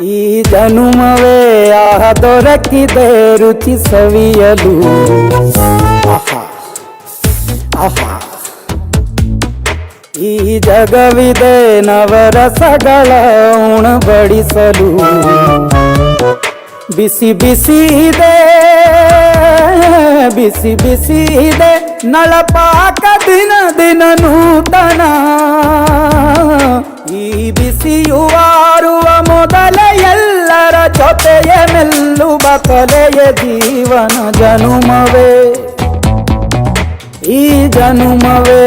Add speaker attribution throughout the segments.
Speaker 1: ಈ ಜನುಮವೇ ದೊರಕಿದೆ ರುಚಿ ಸವಿಯಲು. ಆಹಾ ಆಹಾ, ಈ ಜಗವಿದೆ ನವರಸಗಳ ಉಣಬಡಿಸಲು. ಬಿಸಿ ಬಿಸಿ ಇದೆ, ಬಿಸಿ ಬಿಸಿ ಇದೆ ನಳಪಾಕ ದಿನ ದಿನ ನೂತನ. ಈ ಬಿಸಿಯುವಾರುವ ಮೊದಲೇ ಎಲ್ಲರ ಜೊತೆಯ ಮೆಲ್ಲುವ ಕಲೆಯ ಜೀವನ ಜನುಮವೇ. ಈ ಜನುಮವೇ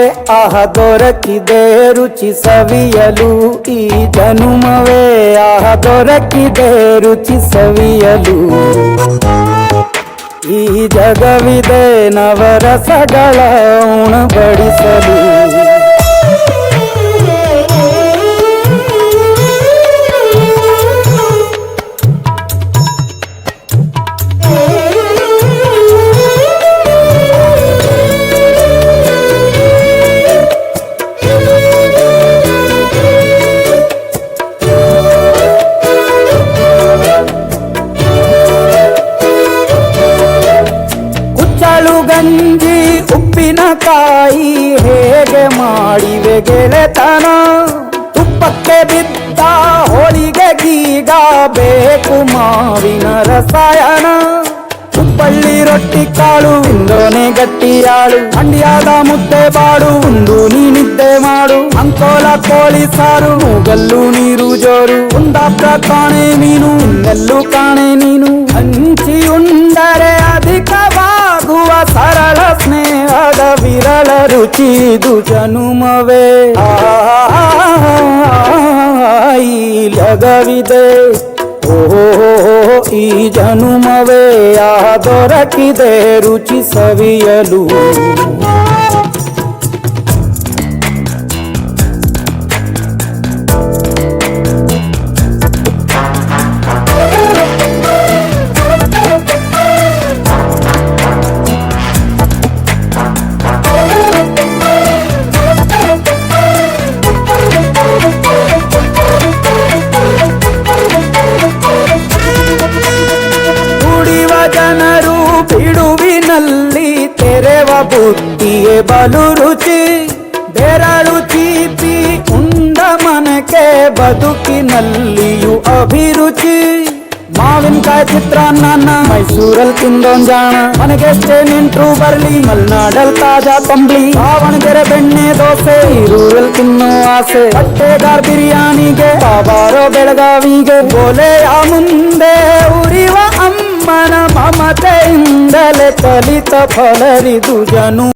Speaker 1: ದೊರಕಿದೆ ರುಚಿ ಸವಿಯಲು. ಈ ಜನುಮವೇ ದೊರಕಿದೆ ರುಚಿ ಸವಿಯಲು. ಈ ಜಗವಿದೆ ನವರಸಗಳ ಉಣಬಡಿಸಲು. ಗಂಜಿ ಉಪ್ಪಿನಕಾಯಿ ಹೇಗೆ ಮಾಡಿವೆ ಗೆಳೆತನ. ತುಪ್ಪಕ್ಕೆ ಬಿದ್ದ ಹೋಳಿಗೆಗೀಗ ಬೇಕು ಮಾವಿನ ರಸಾಯನ. ಹುಬ್ಬಳ್ಳಿ ರೊಟ್ಟಿ ಕಾಳು ಇಂದೋನೆ ಗಟ್ಟಿಯಾಳು. ಮಂಡ್ಯದ ಮುದ್ದೆ ಬಾಡು ಉಂಡು ನೀನಿದ್ದೆ ಮಾಡು. ಅಂಕೋಲ ಕೋಳಿ ಸಾರು ಮೂಗಲ್ಲು ನೀರು ಜೋರು. ಕುಂದಾಪುರ ಕಾಣೆ ಮೀನು ಇನ್ನೆಲ್ಲೂ ಕಾಣೆ ನೀನು. ಹಂಚಿ ಉಂಡರೆ ಅಧಿಕವಾಗುವ ಸರಳ ಸ್ನೇಹದ ವಿರಳ ರುಚಿ ಇದು ಜನುಮವೇ. ಈ ಜಗವಿದೆ ಓಹೋ, ಈ ಜನುಮವೇ ದೊರಕಿದೆ ರುಚಿ ಸವಿಯಲು. ಜನರು ಬಿಡುವಿನಲ್ಲಿ ತೆರೆವ ಬುತ್ತಿಯೇ ಬಲು ರುಚಿ. ಬೆರಳು ಚೀಪಿ ಉಂಡ ಮನಕ್ಕೆ ಬದುಕಿನಲ್ಲಿಯೂ ಅಭಿರುಚಿ. ಮಾವಿನಕಾಯಿ ಚಿತ್ರಾನ್ನ ಮೈಸೂರಲ್ಲಿ ತಿಂದೊಂದ್ ಜಾಣ. ಮನೆಗೆಷ್ಟೇ ನಿಂಟ್ರು ಬರ್ಲಿ ಮಲ್ನಾಡಲ್ ತಾಜಾ ತಂಬ್ಳಿ. ದಾವಣಗೆರೆ ಬೆಣ್ಣೆ ದೋಸೆ ಈರೂರಲ್ಲಿ ತಿನ್ನೋ ಆಸೆ. ಹೊಟ್ಟೆಗಾರ್ ಬಿರಿಯಾನಿಗೆ ಬಾಬಾರೋ ಬೆಳಗಾವಿಗೆ. ಗೋಲೆಯ ಮುಂದೆ ಉರಿವ ಅಮ್ಮನ ಮಮತೆಯಿಂದಲೇ ಕಲಿತ ಫಲರಿದು ಜನು.